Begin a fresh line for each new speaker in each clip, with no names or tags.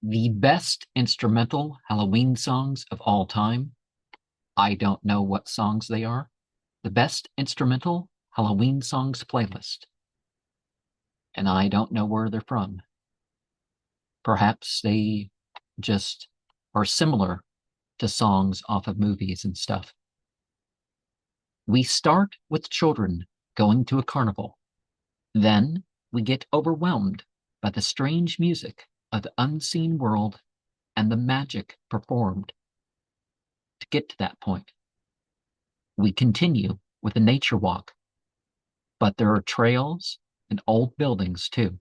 The best instrumental Halloween songs of all time. I don't know what songs they are. The best instrumental Halloween songs playlist. And I don't know where they're from. Perhaps they just are similar to songs off of movies and stuff. We start with children going to a carnival. Then we get overwhelmed by the strange music of the unseen world and the magic performed to get to that point. We continue with a nature walk, but there are trails and old buildings too.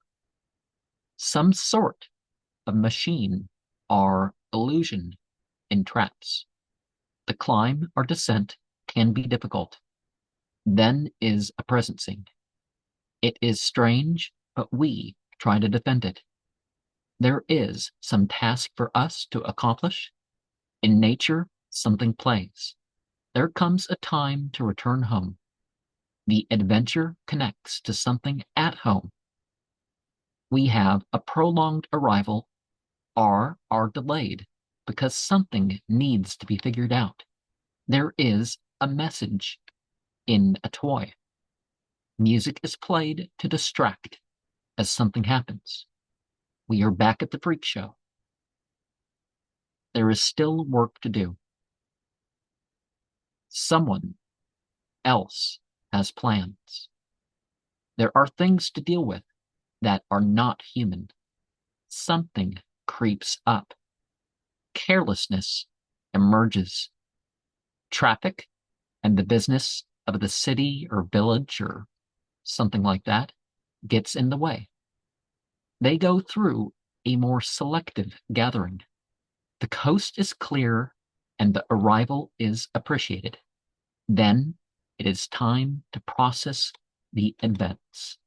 Some sort of machine or illusion in traps. The climb or descent can be difficult. Then is a presencing. It is strange, but we try to defend it. There is some task for us to accomplish. In nature, something plays. There comes a time to return home. The adventure connects to something at home. We have a prolonged arrival or are delayed because something needs to be figured out. There is a message in a toy. Music is played to distract as something happens. We are back at the freak show. There is still work to do. Someone else has plans. There are things to deal with that are not human. Something creeps up. Carelessness emerges. Traffic and the business of the city or village or something like that gets in the way. They go through a more selective gathering. The coast is clear and the arrival is appreciated. Then it is time to process the events.